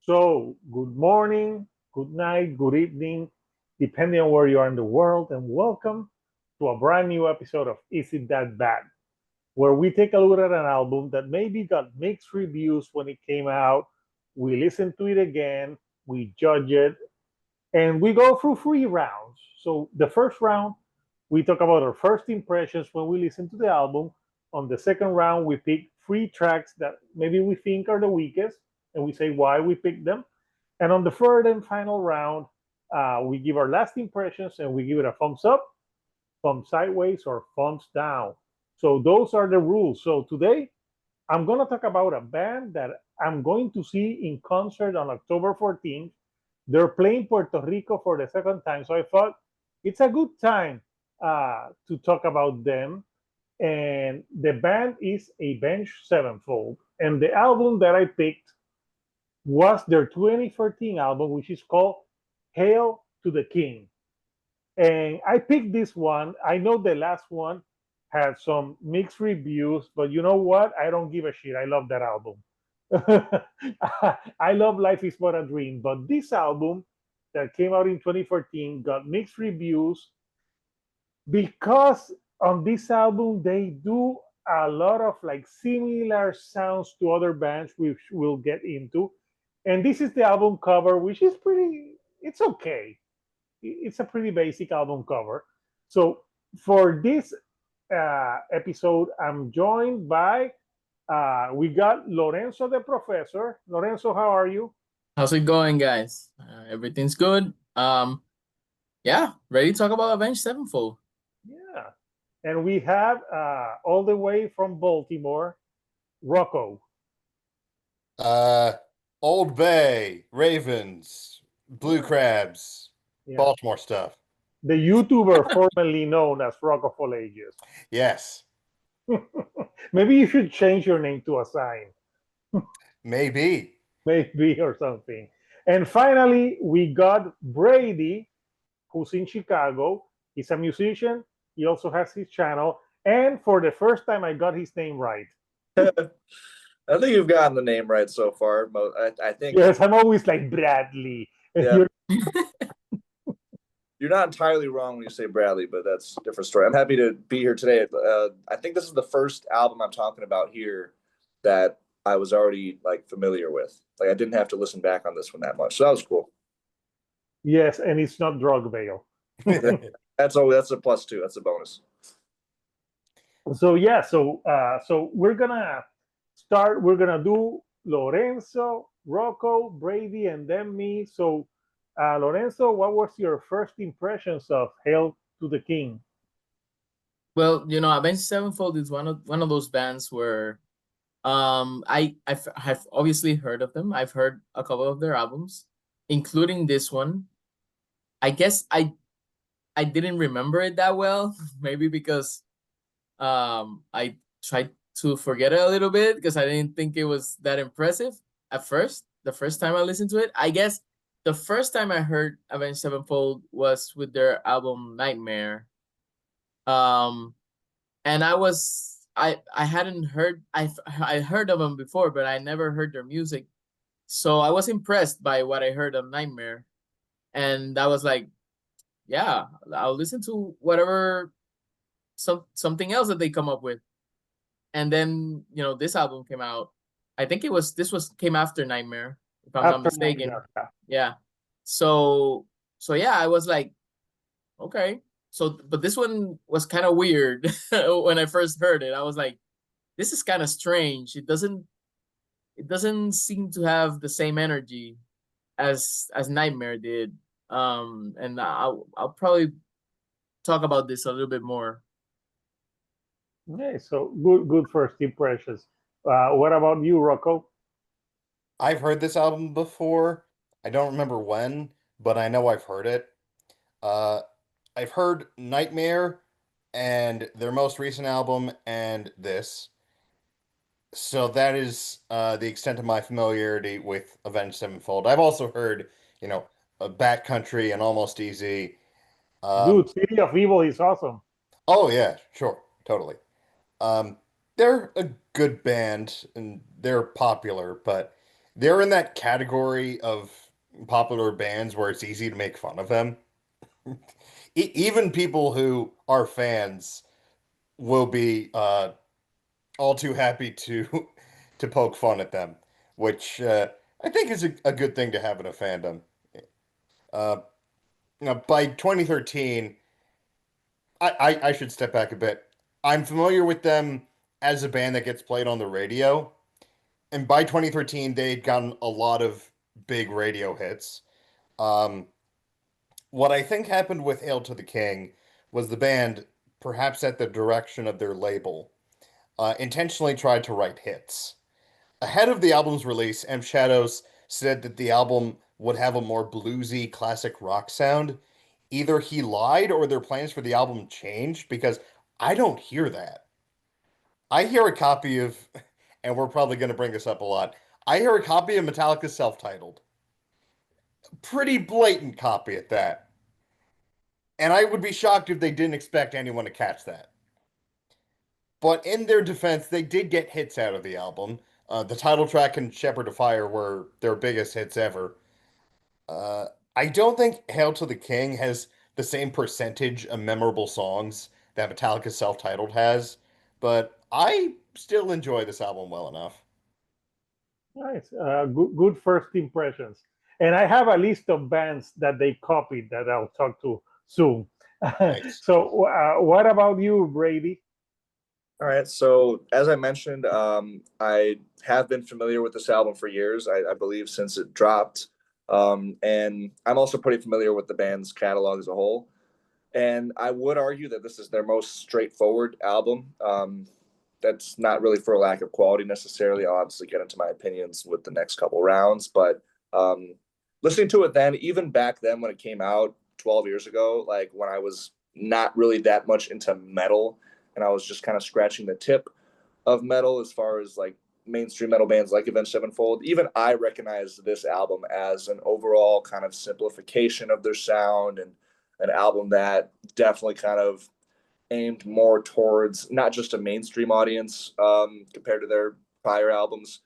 So, good morning, good night, good evening, depending on where you are in the world, and welcome to a brand new episode of Is It That Bad? Where we take a look at an album that maybe got mixed reviews when it came out. We listen to it again, we judge it, and we go through three rounds. So, the first round, we talk about our first impressions when we listen to the album. On the second round, we pick three tracks that maybe we think are the weakest, and we say why we picked them. And on the third and final round, we give our last impressions and we give it a thumbs up, thumbs sideways, or thumbs down. So those are the rules. So today, I'm going to talk about a band that I'm going to see in concert on October 14th. They're playing Puerto Rico for the second time. So I thought it's a good time to talk about them. And the band is Avenged Sevenfold. And the album that I picked was their 2013 album, which is called Hail to the King. And I picked this one. I know the last one had some mixed reviews, but you know what? I don't give a shit. I love that album. I love Life is But a Dream, but this album that came out in 2014 got mixed reviews because on this album they do a lot of like similar sounds to other bands which we'll get into, and this is the album cover, which is pretty, it's okay, it's a pretty basic album cover. So for this episode, I'm joined by we got Lorenzo the Professor. Lorenzo, how are you? How's it going, guys? Everything's good. Yeah, ready to talk about Avenged Sevenfold. Yeah, and we have all the way from Baltimore, Rocco. Uh, Old Bay, Ravens, Blue Yeah, Crabs, yeah, Baltimore stuff. the YouTuber formerly known as Rocco for Ages. Yes, Maybe you should change your name to a sign, maybe. maybe, or something. And finally, we got Brady, who's in Chicago. He's a musician. He also has his channel. And for the first time, I got his name right. I think you've gotten the name right so far. I think Yes, I'm always like Bradley. And yeah, you're, you're not entirely wrong when you say Bradley, but that's a different story. I'm happy to be here today. I think this is the first album I'm talking about here that I was already like familiar with. Like I didn't have to listen back on this one that much, so that was cool. yes, and it's not drug veil. That's a plus two. That's a bonus. So yeah, so we're gonna start. We're gonna do Lorenzo, Rocco, Brady, and then me. So Lorenzo, what was your first impressions of Hail to the King? Well, Avenged Sevenfold is one of those bands where I've have obviously heard of them. I've heard a couple of their albums, including this one. I guess I didn't remember it that well, maybe because I tried to forget it a little bit because I didn't think it was that impressive at first. The first time I listened to it, I guess the first time I heard Avenged Sevenfold was with their album Nightmare. Um, and I hadn't heard I heard of them before, but I never heard their music. So I was impressed by what I heard of Nightmare, and I was like, yeah, I'll listen to whatever something else that they come up with. And then this album came out. I think this was came after Nightmare, if I'm not After mistaken. Nightmare, yeah. Yeah. So yeah, I was like, okay. So but this one was kind of weird when I first heard it. I was like, this is kind of strange. It doesn't seem to have the same energy as Nightmare did. And I'll probably talk about this a little bit more. Okay, so good first impressions. What about you, Rocco? I've heard this album before. I don't remember when, but I know I've heard it. Uh, I've heard Nightmare and their most recent album and this. So that is the extent of my familiarity with Avenged Sevenfold. I've also heard, Backcountry and Almost Easy. Um, Dude, City of Evil is awesome. oh yeah, sure, totally. Um, they're a good band and they're popular, but they're in that category of popular bands where it's easy to make fun of them. Even people who are fans will be all too happy to to poke fun at them, which I think is a good thing to have in a fandom. Uh, Now, by 2013, I should step back a bit. I'm familiar with them as a band that gets played on the radio, and by 2013, they'd gotten a lot of big radio hits. Um, what I think happened with Hail to the King was the band, perhaps at the direction of their label, intentionally tried to write hits. Ahead of the album's release, M. Shadows said that the album would have a more bluesy, classic rock sound. Either he lied or their plans for the album changed because I don't hear that. I hear a copy of, and we're probably going to bring this up a lot. I hear a copy of Metallica's self-titled. Pretty blatant copy at that. And I would be shocked if they didn't expect anyone to catch that. But in their defense, they did get hits out of the album. The title track and Shepherd of Fire were their biggest hits ever. Uh, I don't think Hail to the King has the same percentage of memorable songs that Metallica's self-titled has, but I still enjoy this album well enough. Nice. Good first impressions. And I have a list of bands that they copied that I'll talk to soon. Nice. So, what about you, Brady? All right. So as I mentioned, I have been familiar with this album for years. I believe since it dropped, and I'm also pretty familiar with the band's catalog as a whole. And I would argue that this is their most straightforward album. That's not really for a lack of quality necessarily. I'll obviously get into my opinions with the next couple rounds, but listening to it then, even back then when it came out 12 years ago, like when I was not really that much into metal and I was just kind of scratching the tip of metal as far as like mainstream metal bands like Avenged Sevenfold, even I recognized this album as an overall kind of simplification of their sound and an album that definitely kind of aimed more towards not just a mainstream audience compared to their prior albums,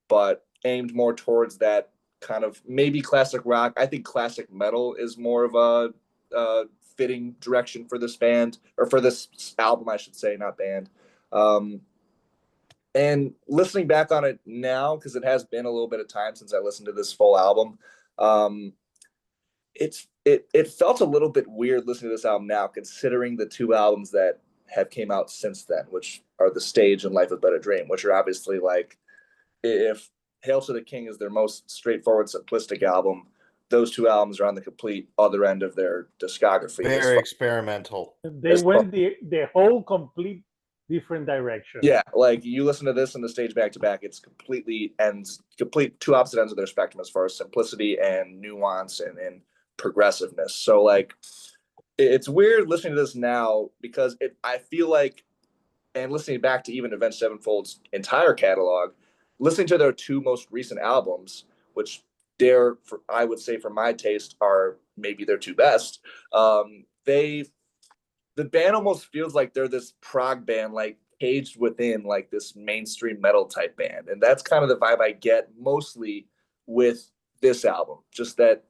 but aimed more towards that kind of maybe classic rock. I think classic metal is more of a fitting direction for this band, or for this album, I should say, not band. And listening back on it now, because it has been a little bit of time since I listened to this full album, it felt a little bit weird listening to this album now, considering the two albums that have came out since then, which are The Stage and Life is But a Dream, which are obviously like, if Hail to the King is their most straightforward, simplistic album, those two albums are on the complete other end of their discography. Very experimental. They went the whole complete different direction. Yeah, like you listen to this and The Stage back to back, it's complete two opposite ends of their spectrum as far as simplicity and nuance and progressiveness. So like it's weird listening to this now because I feel like, and listening back to even Avenged Sevenfold's entire catalog, listening to their two most recent albums, which I would say for my taste are maybe their two best. The band almost feels like they're this prog band, like caged within like this mainstream metal type band. And that's kind of the vibe I get mostly with this album. Just that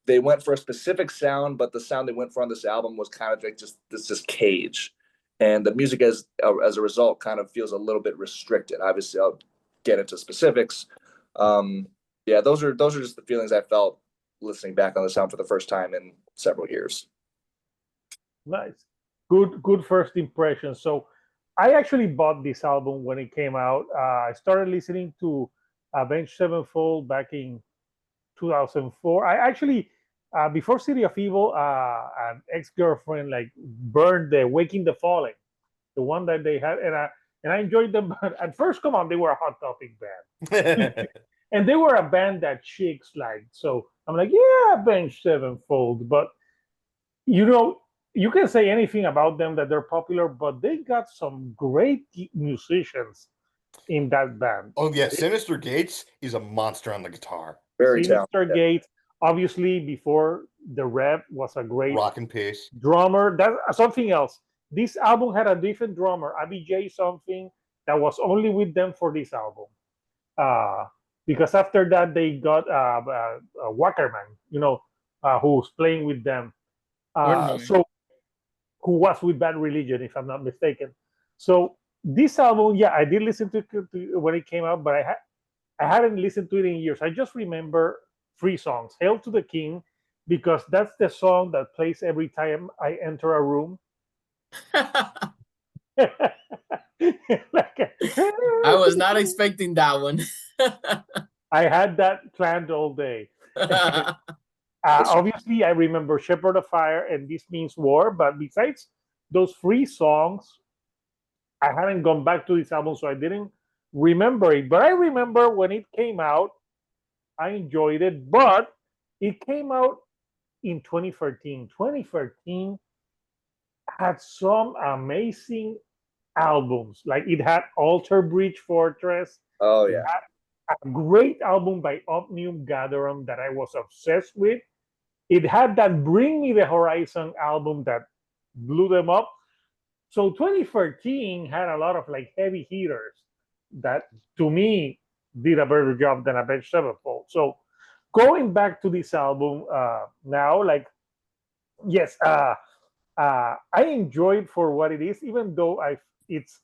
they went for a specific sound, but the sound they went for on this album was kind of like just cage. And the music as a result kind of feels a little bit restricted. Obviously, I'll get into specifics. Yeah, those are just the feelings I felt listening back on the sound for the first time in several years. Nice. Good first impression. So I actually bought this album when it came out. I started listening to Avenged Sevenfold back in 2004. I actually, before City of Evil, an ex-girlfriend like burned the Waking the Fallen, the one that they had, and I enjoyed them. But at first, come on, they were a Hot Topic band. And they were a band that chicks liked. So I'm like, yeah, Avenged Sevenfold. But, you can say anything about them that they're popular, but they got some great musicians in that band. Oh, yeah. Sinister Gates is a monster on the guitar. Very Sinister talented. Gates, obviously, before the Rev was a great Rock and Peace. drummer. That's something else. This album had a different drummer, Abby J something, that was only with them for this album. because after that they got Wackerman, who's playing with them. Portnoy. So who was with Bad Religion, if I'm not mistaken. So this album, yeah, I did listen to when it came out, but I hadn't listened to it in years. I just remember three songs: "Hail to the King," because that's the song that plays every time I enter a room. Like, I was not expecting that one. I had that planned all day. Obviously, I remember "Shepherd of Fire" and "This Means War," but besides those three songs, I hadn't gone back to this album, so I didn't remember it. But I remember when it came out, I enjoyed it, but it came out in 2013. 2013 had some amazing albums. Like it had Alter Bridge Fortress. Oh It yeah. had a great album by Omnium Gatherum that I was obsessed with. It had that Bring Me the Horizon album that blew them up. So 2013 had a lot of like heavy hitters that to me did a better job than Avenged Sevenfold. So going back to this album now, like yes, I enjoy it for what it is, even though it's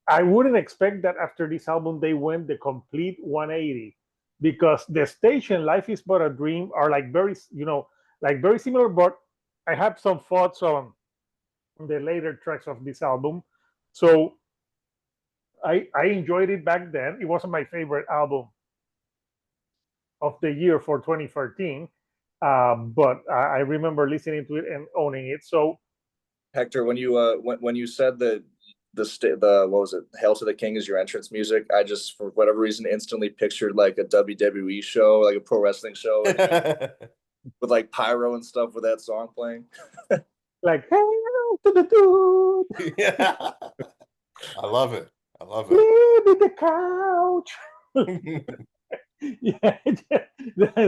I wouldn't expect that after this album they went the complete 180 because the station Life Is But a Dream are like very like very similar, but I have some thoughts on the later tracks of this album. So I enjoyed it back then. It wasn't my favorite album of the year for 2013, but I remember listening to it and owning it. So Hector, when you said what was it? "Hail to the King" is your entrance music. I just for whatever reason instantly pictured like a WWE show, like a pro wrestling show, with like pyro and stuff with that song playing. like, hey, to the dude, Yeah. I love it. I love it. leave the couch. Yeah.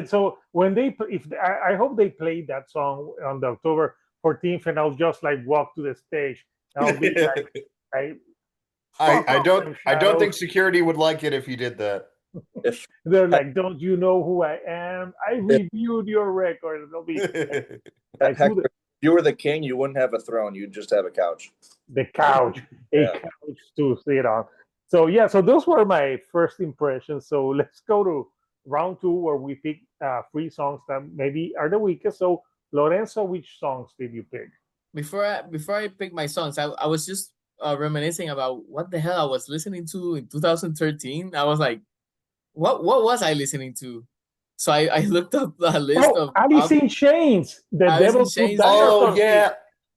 So when if I hope they played that song on the October 14th, and I'll just like walk to the stage. I'll be like, fuck I off don't them I don't think shadows. security would like it if you did that. If They're like, don't you know who I am? I reviewed your record. They'll be like, Hector, if you were the king, you wouldn't have a throne. You'd just have a couch. the couch, a Yeah. couch to sit on. So yeah, so those were my first impressions. So let's go to round two where we pick three songs that maybe are the weakest. So Lorenzo, which songs did you pick? Before I pick my songs, I was just reminiscing about what the hell I was listening to in 2013. I was like, what was I listening to? So I looked up the list Oh, of Alice in Chains, The Alice in Devil Put Chains. Yeah, Oh Dinosaurs in. yeah.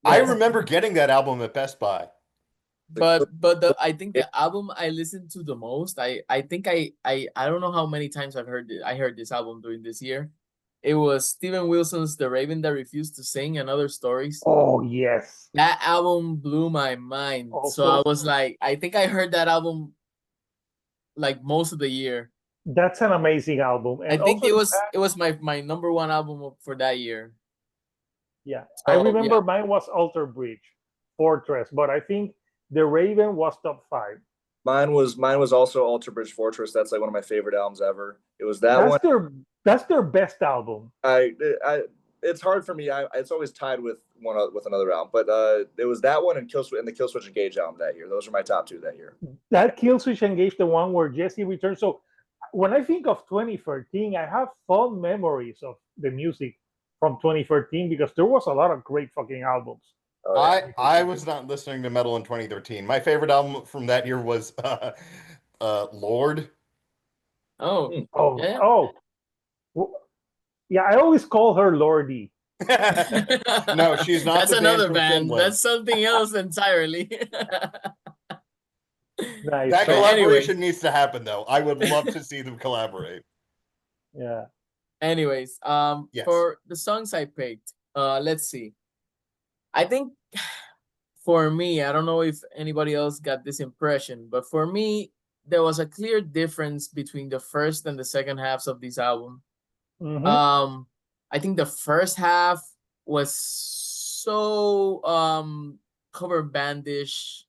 I yes, remember getting that album at Best Buy. but I think the album I listened to the most, I think I don't know how many times I heard this album during this year. It was Steven Wilson's "The Raven That Refused to Sing" and Other Stories. Oh yes. That album blew my mind. So I Also, was like, I think I heard that album like most of the year. that's an amazing album. I And think also, it was my number one album for that year. yeah, I So yeah, remember mine was Alter Bridge, Fortress, but I think The Raven was top five. Mine was also Alter Bridge Fortress. That's like one of my favorite albums ever. It was that That's one. their best album. I it's hard for me. It's always tied with with another album, but it was that one and the Killswitch Engage album that year. Those are my top two that year. That Killswitch Engage, the one where Jesse returns. So when I think of 2013, I have fond memories of the music from 2013 because there was a lot of great fucking albums. Oh, yeah. I was not listening to metal in 2013. My favorite album from that year was Lord. oh Oh, yeah. oh, yeah. I always call her Lordy. No, she's not That's the band another from band. Finland. That's something else entirely. Nice. That So collaboration needs to happen, though. I would love to see them collaborate. yeah. Anyways, Yes. for the songs I picked, let's see. I think for me, I don't know if anybody else got this impression, but for me, there was a clear difference between the first and the second halves of this album. Mhm. I think the first half was so cover bandish,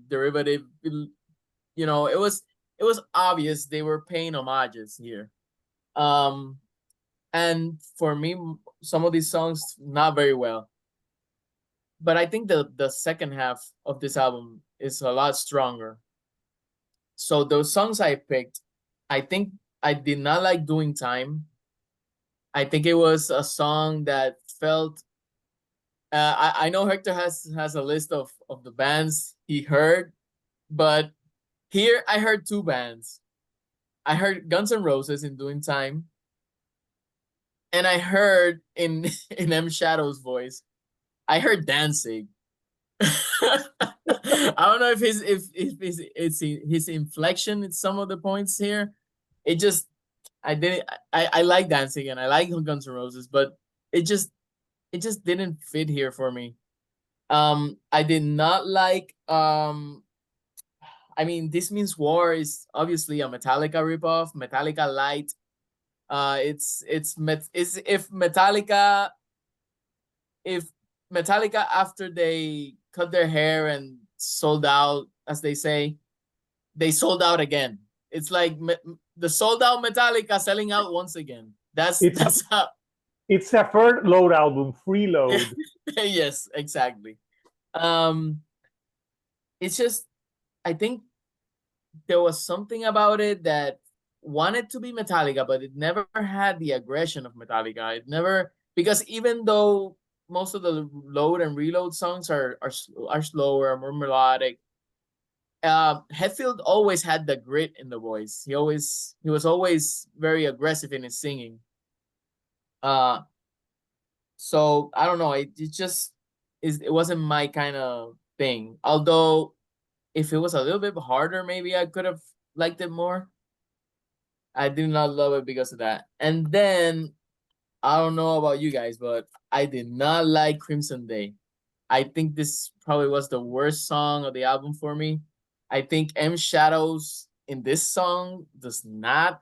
derivative. It was obvious they were paying homages here. And for me, some of these songs not very well. But I think the second half of this album is a lot stronger. So those songs I picked, I think I did not like Doing Time. I think it was a song that felt. I know Hector has a list of the bands he heard, but here I heard two bands. I heard Guns N' Roses in Doing Time, and I heard in in M Shadow's voice, I heard Danzig. I don't know if his inflection at some of the points here. It just I didn't I like Danzig and I like Guns N' Roses, but it just didn't fit here for me. I did not like I mean, This Means War is obviously a Metallica ripoff, Metallica Light. It's if Metallica after they cut their hair and sold out, as they say, they sold out again. It's like the sold out Metallica selling out once again. That's how. It's a third load album, Freeload. Yes, exactly. It's just I think there was something about it that wanted to be Metallica, but it never had the aggression of Metallica. It never, because even though most of the load and reload songs are slower, more melodic, Hetfield always had the grit in the voice. He was always very aggressive in his singing. So I don't know. It just it wasn't my kind of thing. Although if it was a little bit harder, maybe I could have liked it more. I did not love it because of that. And then I don't know about you guys, but I did not like Crimson Day. I think this probably was the worst song of the album for me. I think M Shadows in this song does not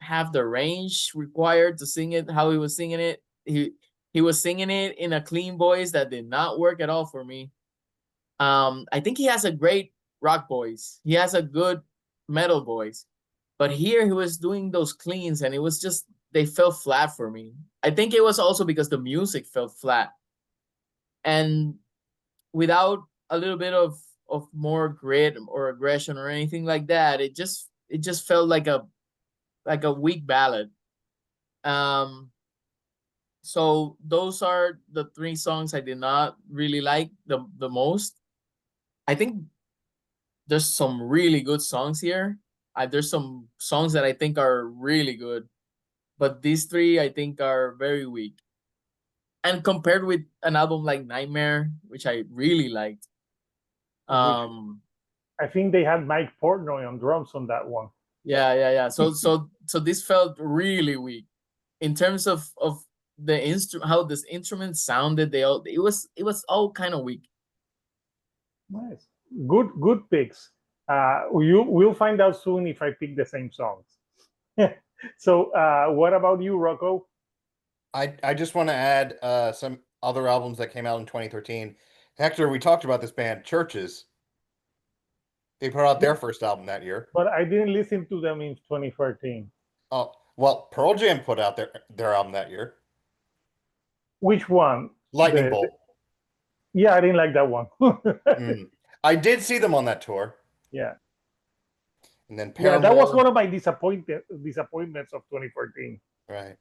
have the range required to sing it how he was singing it. He was singing it in a clean voice that did not work at all for me. I think he has a great rock voice. He has a good metal voice. But here he was doing those cleans and it was just they fell flat for me. I think it was also because the music felt flat. And without a little bit of more grit or aggression or anything like that, it just felt like a weak ballad. So those are the three songs I did not really like the most. I think there's some really good songs here. There's some songs that I think are really good, but these three I think are very weak. And compared with an album like Nightmare, which I really liked, I think they had Mike Portnoy on drums on that one. Yeah. So this felt really weak in terms of the instrument, how this instrument sounded. It was all kind of weak. Nice, good picks. We'll find out soon if I pick the same songs. So, what about you, Rocco? I just want to add some other albums that came out in 2013. Hector, we talked about this band, Churches. They put out their first album that year. But I didn't listen to them in 2013. Oh, well, Pearl Jam put out their album that year. Which one? Lightning Bolt. Yeah, I didn't like that one. I did see them on that tour. Yeah. And then Paramore. Yeah, that was one of my disappointments of 2014. Right.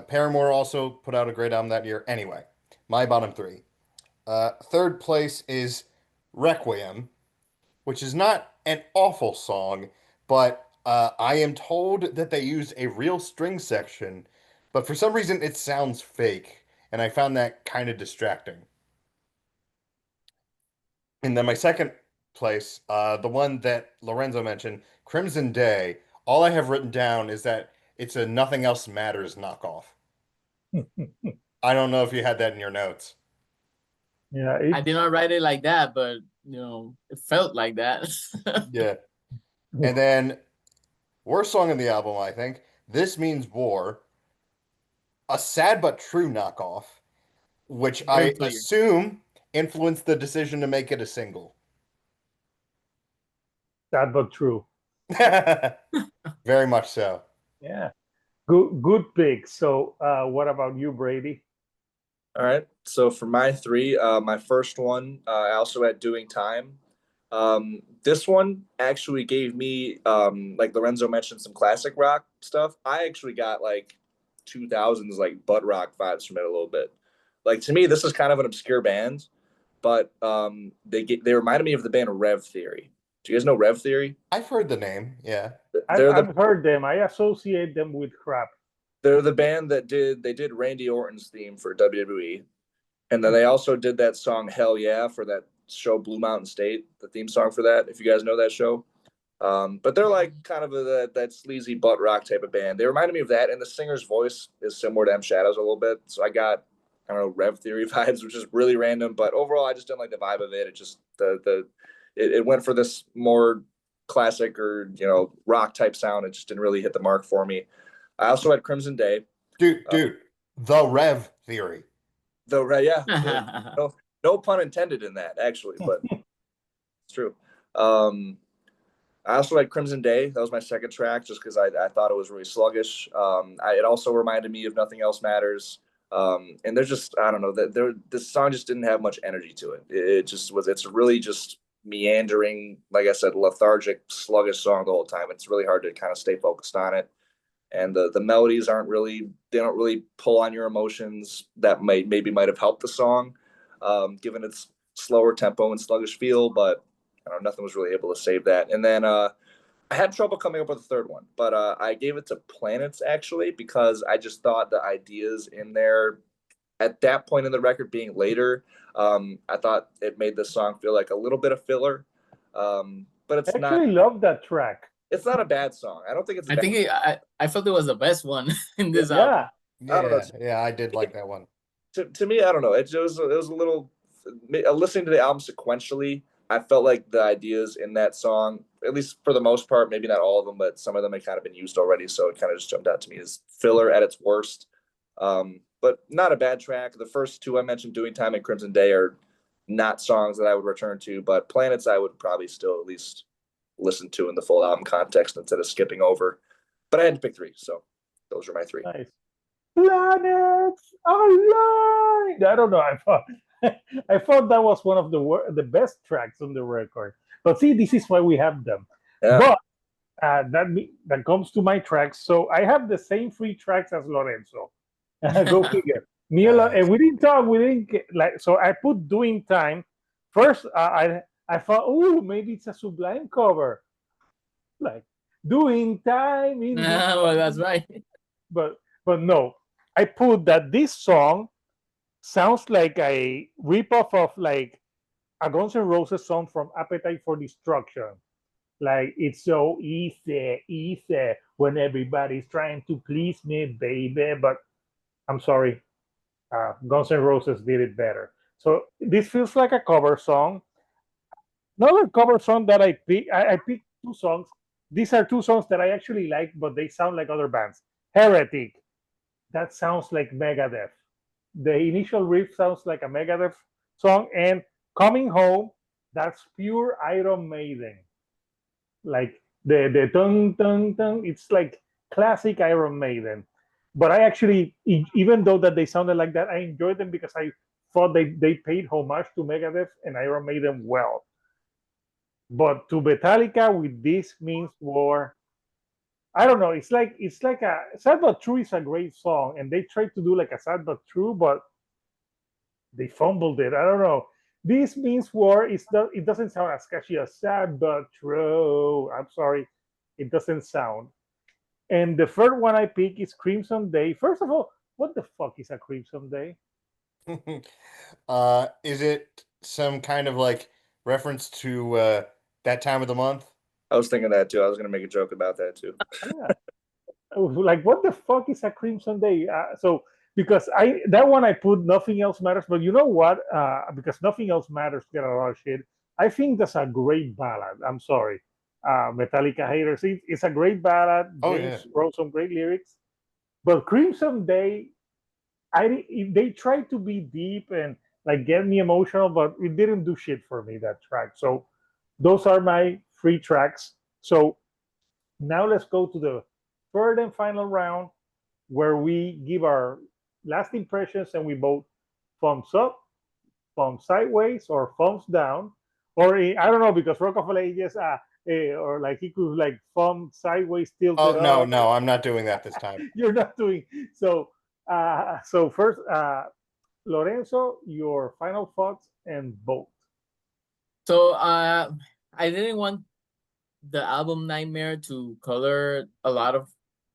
Paramore also put out a great album that year. Anyway, my bottom three. Third place is Requiem, which is not an awful song, but I am told that they used a real string section, but for some reason it sounds fake, and I found that kind of distracting. And then my second place, the one that Lorenzo mentioned, Crimson Day, all I have written down is that it's a Nothing Else Matters knockoff. I don't know if you had that in your notes. Yeah, I did not write it like that, but it felt like that. Yeah. And then worst song in the album, I think, This Means War, a sad but true knockoff, which I assume influenced the decision to make it a single. Sad but true. Very much so. Yeah. Good pick. So what about you, Brady? All right. So for my three, my first one, I also had Doing Time. This one actually gave me, like Lorenzo mentioned, some classic rock stuff. I actually got like 2000s like butt rock vibes from it a little bit. Like to me, this is kind of an obscure band, but they reminded me of the band Rev Theory. Do you guys know Rev Theory? I've heard the name. Yeah. They're the I've heard them. I associate them with crap. they're the band that did Randy Orton's theme for WWE. And then they also did that song "Hell Yeah" for that show Blue Mountain State, the theme song for that. If you guys know that show, but they're like kind of that sleazy butt rock type of band. They reminded me of that, and the singer's voice is similar to M Shadows a little bit. So I got I don't know Rev Theory vibes, which is really random. But overall, I just didn't like the vibe of it. It just it went for this more classic or rock type sound. It just didn't really hit the mark for me. I also had Crimson Day. Dude, the Rev Theory. Though, yeah, no pun intended in that, actually, but it's true. I also had Crimson Day. That was my second track, just because I thought it was really sluggish. It also reminded me of Nothing Else Matters. And there's just I don't know that this song just didn't have much energy to it. It just was. It's really just meandering, like I said, lethargic, sluggish song the whole time. It's really hard to kind of stay focused on it. And the melodies they don't really pull on your emotions. That might have helped the song, given its slower tempo and sluggish feel, but I don't know, nothing was really able to save that. And then I had trouble coming up with a third one, but I gave it to Planets actually, because I just thought the ideas in there at that point in the record being later, I thought it made the song feel like a little bit of filler. But I actually love that track. it's not a bad song. I don't think it's a I bad think I felt it was the best one in this Yeah. album. I don't know. Yeah, I did like that one. To me, I don't know. It was a little listening to the album sequentially. I felt like the ideas in that song, at least for the most part, maybe not all of them, but some of them had kind of been used already. So it kind of just jumped out to me as filler at its worst. But not a bad track. The first two I mentioned, Doing Time and Crimson Day, are not songs that I would return to, but Planets I would probably still at least listen to in the full album context instead of skipping over. But I had to pick three, so those are my three. Nice. Planets aligned. I don't know. I thought that was one of the best tracks on the record. But see, this is why we have them. Yeah. But that comes to my tracks. So I have the same three tracks as Lorenzo. Go figure. And we didn't talk. We didn't like. So I put Doing Time first. I thought, oh, maybe it's a Sublime cover, like Doing Time in. Well, that's right. But no, I put that this song sounds like a ripoff of like a Guns N' Roses song from Appetite for Destruction. Like it's so easy when everybody's trying to please me, baby. But I'm sorry, Guns N' Roses did it better. So this feels like a cover song. Another cover song that I picked. I picked two songs. These are two songs that I actually like, but they sound like other bands. Heretic. That sounds like Megadeth. The initial riff sounds like a Megadeth song, and Coming Home, that's pure Iron Maiden. Like the tung tung tung, it's like classic Iron Maiden. But I actually, even though that they sounded like that, I enjoyed them because I thought they paid homage to Megadeth and Iron Maiden well. But to Metallica with This Means War, I don't know. It's like a Sad But True is a great song, and they tried to do like a Sad But True, but they fumbled it. I don't know. This Means War is not. It doesn't sound as catchy as Sad But True. I'm sorry, it doesn't sound. And the third one I pick is Crimson Day. First of all, what the fuck is a Crimson Day? Is it some kind of like reference to that time of the month? I was thinking that too. I was going to make a joke about that too. Yeah. Like what the fuck is a Crimson Day? So because that one I put Nothing Else Matters, but you know what? Because Nothing Else Matters get a lot of shit. I think that's a great ballad. I'm sorry, Metallica haters. It's a great ballad. James wrote some great lyrics, but Crimson Day, they tried to be deep and like get me emotional, but it didn't do shit for me, that track. So those are my three tracks. So Now let's go to the third and final round where we give our last impressions and we vote thumbs up, thumbs sideways, or thumbs down. Or I don't know because Rockefeller just or like he could like thumb sideways tilted Oh no, up. no, I'm not doing that this time. You're not doing so. So first, Lorenzo, your final thoughts and vote. So I didn't want the album Nightmare to color a lot of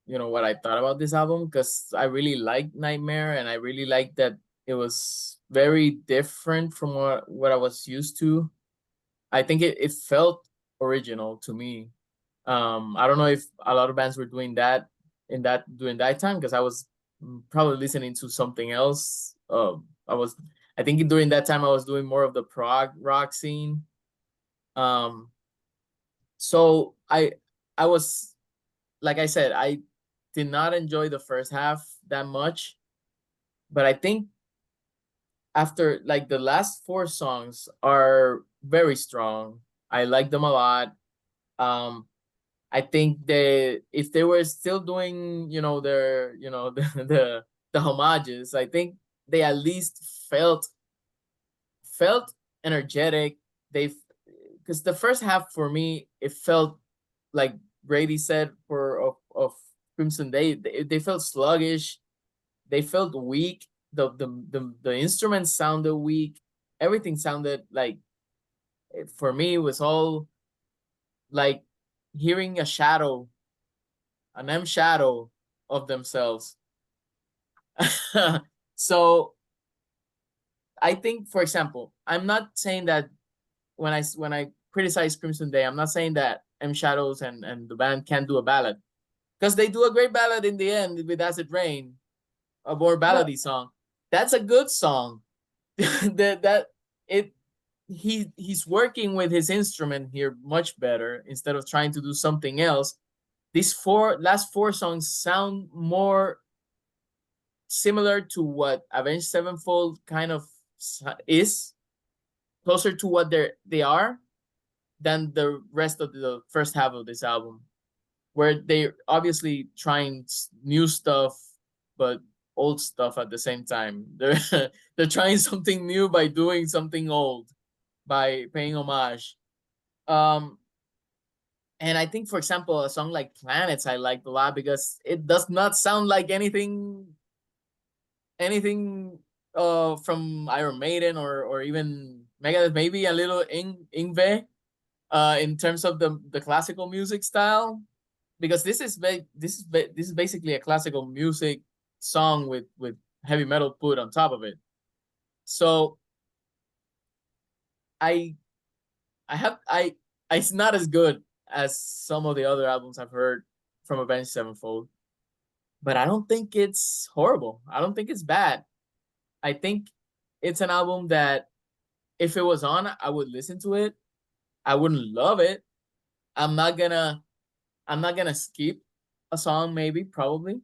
what I thought about this album, because I really liked Nightmare and I really liked that it was very different from what I was used to. I think it felt original to me. I don't know if a lot of bands were doing that during that time, because I was probably listening to something else. I think during that time I was doing more of the prog rock scene. So I was, like I said, I did not enjoy the first half that much, but I think after, like, the last four songs are very strong. I like them a lot. I think if they were still doing, their, the homages, I think they at least felt energetic. Because the first half for me, it felt like Grady said of Crimson Day. They felt sluggish. They felt weak. The instruments sounded weak. Everything sounded like, for me, it was all like hearing an M shadow of themselves. So I think, for example, I'm not saying that when I criticize Crimson Day, I'm not saying that M Shadows and the band can't do a ballad, because they do a great ballad in the end with Acid Rain, a more ballady song. That's a good song. that it he's working with his instrument here much better instead of trying to do something else. These last four songs sound more similar to what Avenged Sevenfold kind of is, closer to what they are, than the rest of the first half of this album, where they're obviously trying new stuff, but old stuff at the same time. They're trying something new by doing something old, by paying homage. Um, and I think, for example, a song like Planets I liked a lot because it does not sound like anything from Iron Maiden or even Megadeth, maybe a little Ingve in terms of the classical music style, because this is basically a classical music song with heavy metal put on top of it. So I I have I it's not as good as some of the other albums I've heard from Avenged Sevenfold, but I don't think it's horrible. I don't think it's bad. I think it's an album that if it was on, I would listen to it. I wouldn't love it. I'm not gonna skip a song, maybe, probably,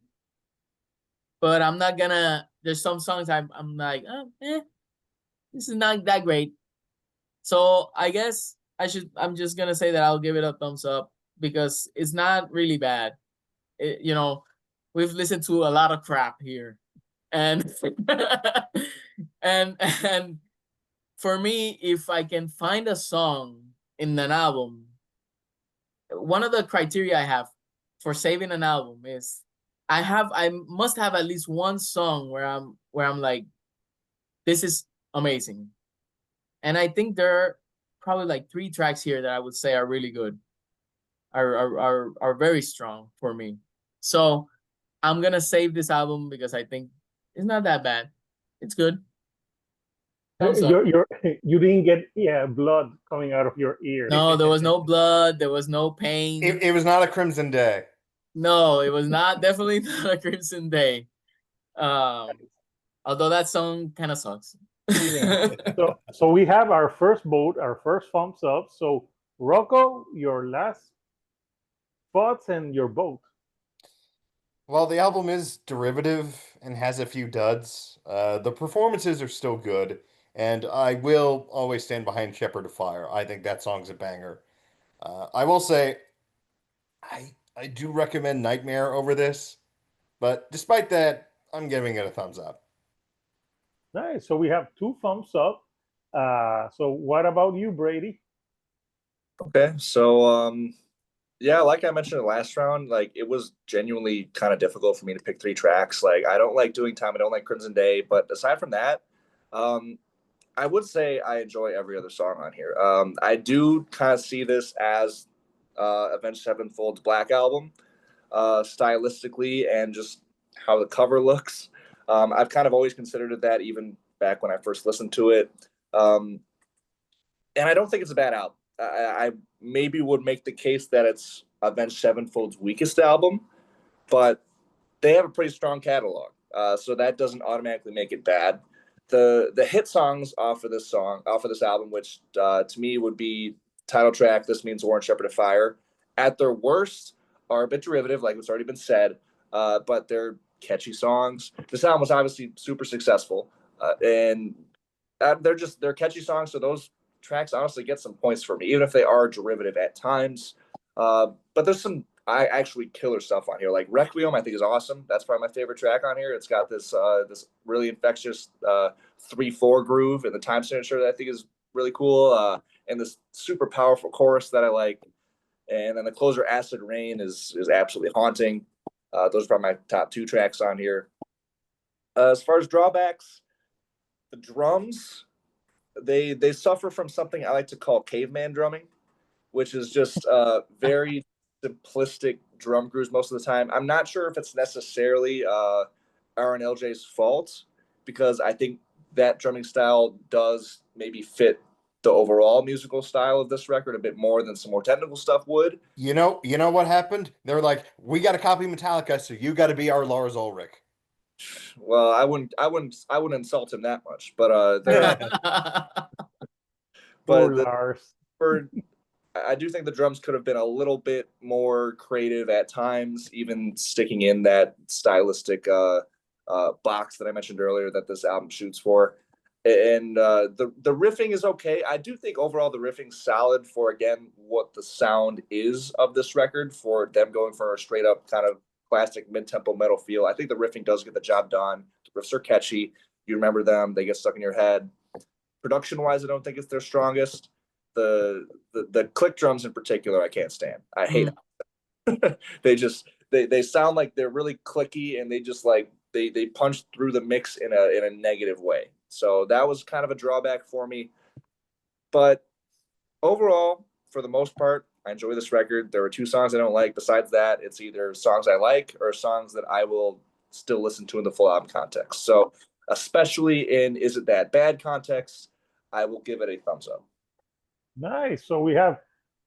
but I'm not gonna. There's some songs I'm like, this is not that great. So I guess I'm just gonna say that I'll give it a thumbs up because it's not really bad. We've listened to a lot of crap here, and and for me, if I can find a song in an album, one of the criteria I have for saving an album is I must have at least one song where I'm like, this is amazing. And I think there are probably like 3 tracks here that I would say are really good, are very strong for me. So I'm gonna save this album because I think it's not that bad. It's good. Thumbs up. You didn't get blood coming out of your ear. No, there was no blood. There was no pain. It was not a Crimson Day. No, it was not. Definitely not a Crimson Day. Although that song kind of sucks. Yeah. So we have our first vote, our first thumbs up. So Rocco, your last thoughts and your vote. Well, the album is derivative and has a few duds. The performances are still good, and I will always stand behind Shepherd of Fire. I think that song's a banger. I will say, I do recommend Nightmare over this, but despite that, I'm giving it a thumbs up. Nice. So we have 2 thumbs up. So what about you, Brady? Okay, so yeah, like I mentioned in the last round, like it was genuinely kind of difficult for me to pick 3 tracks. Like I don't like doing time, I don't like Crimson Day, but aside from that, um, I would say I enjoy every other song on here. I do kind of see this as Avenged Sevenfold's Black Album, stylistically and just how the cover looks. I've kind of always considered it that, even back when I first listened to it. Um, and I don't think it's a bad album. I maybe would make the case that it's Avenged Sevenfold's weakest album, but they have a pretty strong catalog, so that doesn't automatically make it bad. The hit songs off of this album, which to me would be title track "This Means War" and "Shepherd of Fire," at their worst are a bit derivative, like it's already been said, but they're catchy songs. This album was obviously super successful, and they're catchy songs. So those tracks honestly get some points for me, even if they are derivative at times. But there's some actually killer stuff on here. Like Requiem, I think is awesome. That's probably my favorite track on here. It's got this really infectious 3/4 groove and the time signature that I think is really cool. And this super powerful chorus that I like. And then the closer Acid Rain is absolutely haunting. Those are probably my top 2 tracks on here. As far as drawbacks, the drums, they suffer from something I like to call caveman drumming, which is just very simplistic drum grooves most of the time. I'm not sure if it's necessarily RNLJ's fault, because I think that drumming style does maybe fit the overall musical style of this record a bit more than some more technical stuff would. You know what happened? They're like, we got to copy Metallica, so you got to be our Lars Ulrich. Well, I wouldn't insult him that much, but Poor the Lars. for I do think the drums could have been a little bit more creative at times, even sticking in that stylistic box that I mentioned earlier that this album shoots for. And the riffing is okay. I do think overall the riffing's solid for, again, what the sound is of this record, for them going for a straight up kind of classic mid-tempo metal feel. I think the riffing does get the job done. The riffs are catchy. You remember them. They get stuck in your head. Production-wise, I don't think it's their strongest. The click drums in particular, I can't stand. I hate them. They sound like they're really clicky, and they just like they punch through the mix in a negative way. So that was kind of a drawback for me. But overall, for the most part, I enjoy this record. There were 2 songs I don't like. Besides that, it's either songs I like or songs that I will still listen to in the full album context. So especially in Is It That Bad context, I will give it a thumbs up. Nice. So we have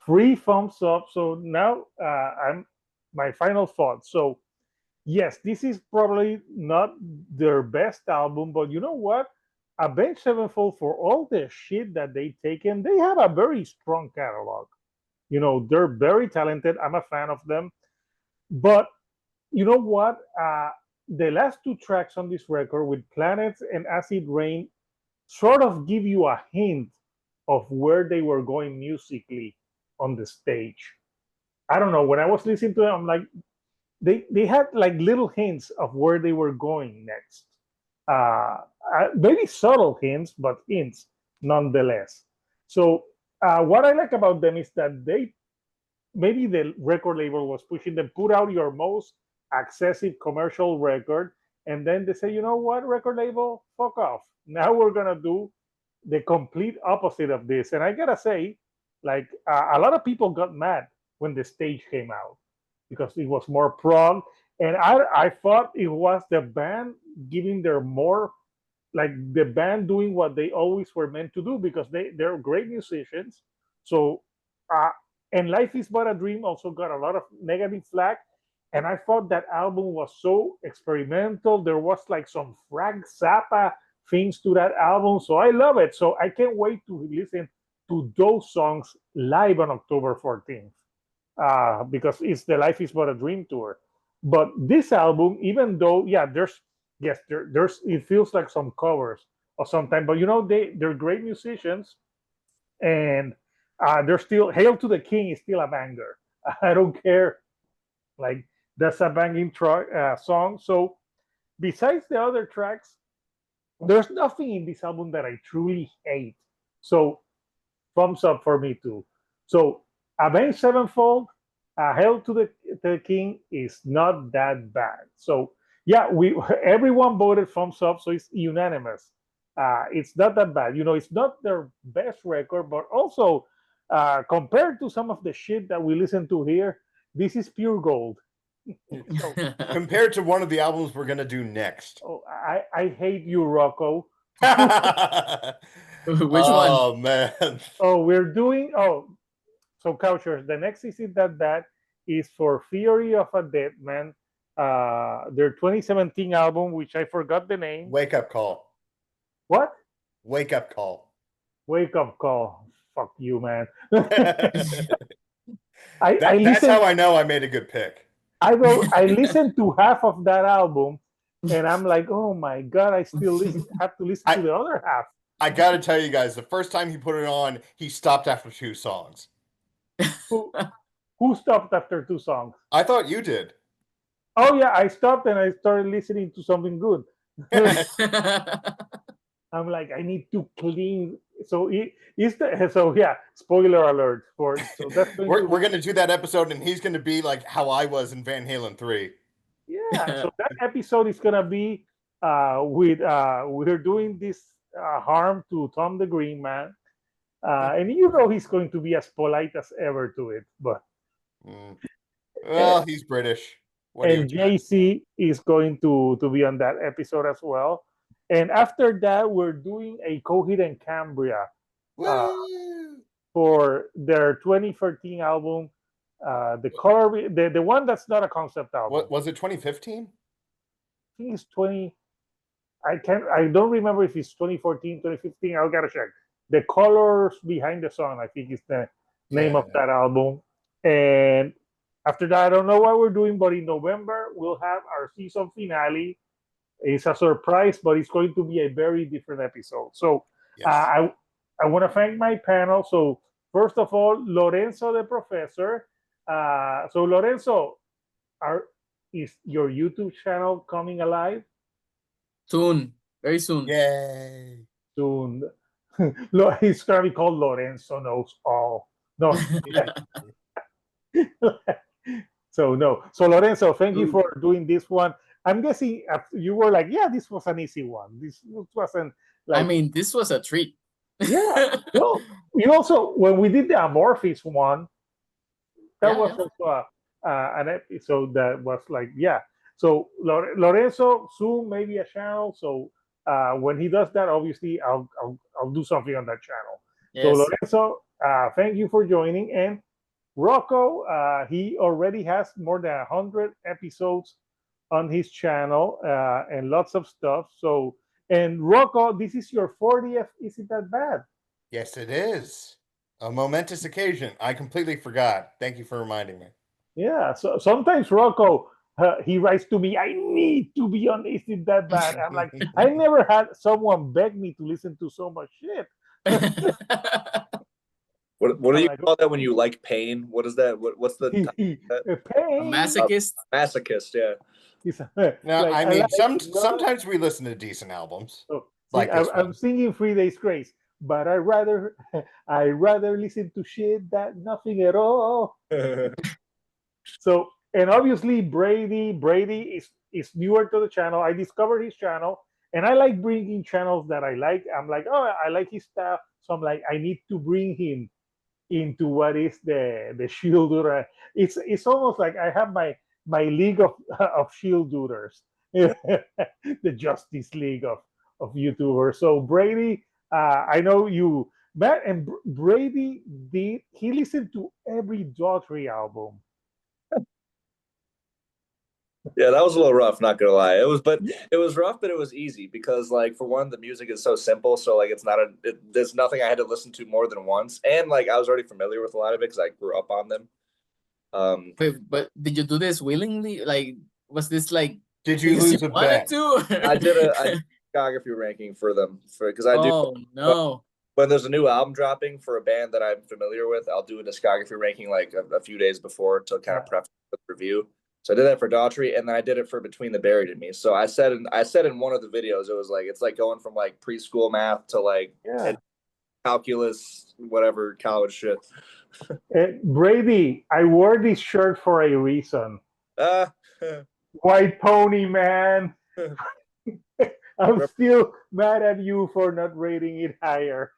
3 thumbs up. So now I'm my final thoughts. So yes, this is probably not their best album, but you know what? Avenged Sevenfold, for all the shit that they taken, they have a very strong catalog. They're very talented. I'm a fan of them. But you know what? The last 2 tracks on this record, with Planets and Acid Rain, sort of give you a hint of where they were going musically on the stage. I don't know. When I was listening to them, I'm like, they had like little hints of where they were going next. Very subtle hints, but hints nonetheless. So what I like about them is that maybe the record label was pushing them, put out your most excessive commercial record, and then they say, you know what, record label, fuck off. Now we're gonna do the complete opposite of this. And I gotta say, like a lot of people got mad when the stage came out because it was more prog, and I thought it was the band giving their more, like the band doing what they always were meant to do, because they're great musicians. So uh, and Life Is But a Dream also got a lot of negative flack, and I thought that album was so experimental. There was like some Frank Zappa things to that album, so I love it. So I can't wait to listen to those songs live on October 14th, because it's the Life Is But a Dream tour. But this album, even though, yeah, there's it feels like some covers or sometimes, but they're great musicians, and they're still, Hail to the King is still a banger. I don't care Like that's a banging song. So besides the other tracks, there's nothing in this album that I truly hate. So thumbs up for me too. So Avenged Sevenfold, Hail to the King is not that bad. So yeah, we everyone voted thumbs up, so it's unanimous. It's not that bad. It's not their best record, but also compared to some of the shit that we listen to here, this is pure gold. So Compared to one of the albums we're gonna do next. I hate you, Rocco. Which one? Oh man. We're doing. So Couchers, the next Is It That Bad is for Theory of a Dead Man, their 2017 album, which I forgot the name. Wake up call. What? Wake up call. Wake Up Call. Fuck you, man. That's listened, how I know I made a good pick. I listened to half of that album, and I'm like, oh my god, I still have to listen to the other half. I gotta tell you guys, the first time he put it on, he stopped after 2 songs. Who stopped after 2 songs? I thought you did. Oh yeah, I stopped and I started listening to something good. I'm like, I need to clean. So yeah. Spoiler alert for. So that's we're gonna do that episode, and he's gonna be like how I was in Van Halen 3. Yeah. So that episode is gonna be we're doing this harm to Tom the Green Man, and he's going to be as polite as ever to it, but. Well, he's British. And JC is going to be on that episode as well. And after that, we're doing a Coheed and Cambria for their 2013 album, the color, the one that's not a concept album. What was it? 2015? I think it's 20. I don't remember if it's 2014, 2015. I gotta check. The Colors Behind the Sun, I think is the name of that album. And after that, I don't know what we're doing, but in November, we'll have our season finale. It's a surprise, but it's going to be a very different episode. So I want to thank my panel. So first of all, Lorenzo the Professor. So Lorenzo, is your YouTube channel coming alive? Soon, very soon. Yay! Soon. It's going to be called Lorenzo Knows All. No. So Lorenzo, thank you for doing this one. I'm guessing you were like, yeah, this was an easy one. This wasn't like. I mean, this was a treat. Yeah. Well, you also, when we did the Amorphis one, that was also an episode that was like, yeah. So Lorenzo, soon maybe a channel. So when he does that, obviously I'll do something on that channel. Yes. So Lorenzo, thank you for joining. And Rocco, he already has more than 100 episodes on his channel and lots of stuff. So, and Rocco, this is your 40th. Is It That Bad? Yes, it is. A momentous occasion. I completely forgot. Thank you for reminding me. Yeah. So sometimes Rocco, he writes to me, I need to be on Is It That Bad? I'm like, I never had someone beg me to listen to so much shit. What do you call that when you like pain? What is that? What's the pain? A masochist? Masochist, yeah. Now, like, I mean, sometimes we listen to decent albums. So, I'm singing 3 Days Grace, but I rather listen to shit that nothing at all. So, and obviously Brady is newer to the channel. I discovered his channel, and I like bringing channels that I like. I'm like, oh, I like his stuff, so I'm like, I need to bring him into what is the shielder. It's almost like I have my league of shielders, the Justice League of YouTubers. So Brady, I know you, Matt, and Brady he listened to every Daughtry album. Yeah, that was a little rough, not gonna lie. It was rough, but it was easy because, like, for one, the music is so simple, so like there's nothing I had to listen to more than once, and like I was already familiar with a lot of it because I grew up on them. Wait, but did you do this willingly? Like, was this like? Did you lose a bet? I did a discography ranking for them because I do. Oh no. When there's a new album dropping for a band that I'm familiar with, I'll do a discography ranking like a few days before to kind of prep the review. So I did that for Daughtry, and then I did it for Between the Buried and Me. So I said in one of the videos, it was like it's like going from like preschool math to like calculus, whatever college shit. Brady, I wore this shirt for a reason. White pony, man. I'm still mad at you for not rating it higher.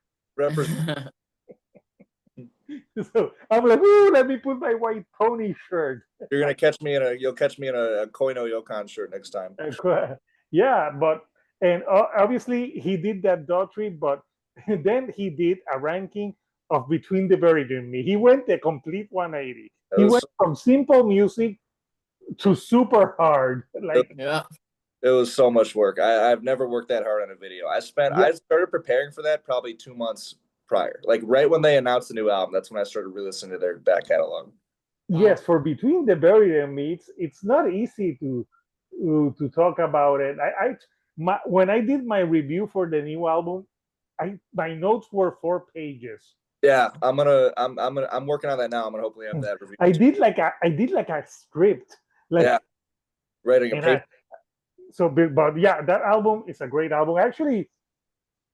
So I'm like, ooh, let me put my white pony shirt. You'll catch me in a Koino Yokon shirt next time. Yeah, and obviously he did that Daughtry, but then he did a ranking of Between the Buried and Me. He went a complete 180. He went from simple music to super hard. Like, yeah. It was so much work. I've never worked that hard on a video. I started preparing for that probably 2 months prior. Like right when they announced the new album, that's when I started re-listening to their back catalog. Yes, for Between the Buried and Me, it's not easy to talk about it. When I did my review for the new album, my notes were 4 pages. Yeah, I'm working on that now. I'm gonna hopefully have that review. I did like a script. Like, writing a paper. But yeah, that album is a great album. Actually,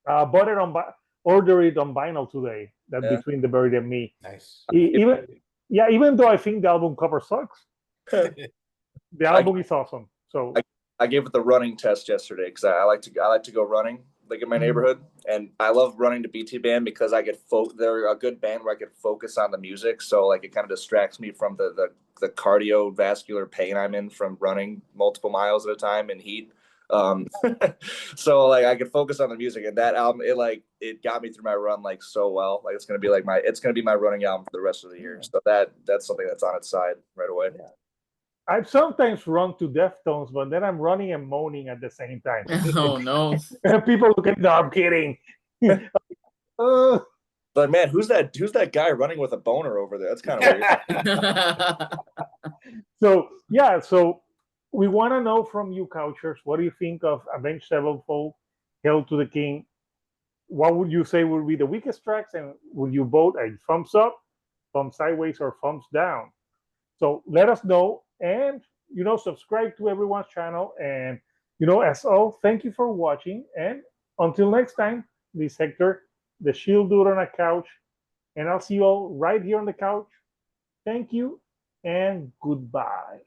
order it on vinyl today. That Between the Buried and Me. Nice. Even though I think the album cover sucks, the album is awesome. So I gave it the running test yesterday because I like to go running like in my neighborhood, and I love running to BT band because I get they're a good band where I can focus on the music, so like it kind of distracts me from the cardiovascular pain I'm in from running multiple miles at a time in heat. So like I could focus on the music, and that album it got me through my run like so well. Like it's gonna be my running album for the rest of the year. So that's something that's on its side right away. Yeah. I've sometimes run to Deftones, but then I'm running and moaning at the same time. Oh no! People look at, no, I'm kidding. But man, who's that guy running with a boner over there? That's kind of weird. So we want to know from you, Couchers, what do you think of Avenged Sevenfold, Hail to the King? What would you say would be the weakest tracks, and would you vote a thumbs up, thumbs sideways, or thumbs down? So let us know, and subscribe to everyone's channel. And as all, thank you for watching. And until next time, this is Hector, the Shield Dude on a couch, and I'll see you all right here on the couch. Thank you, and goodbye.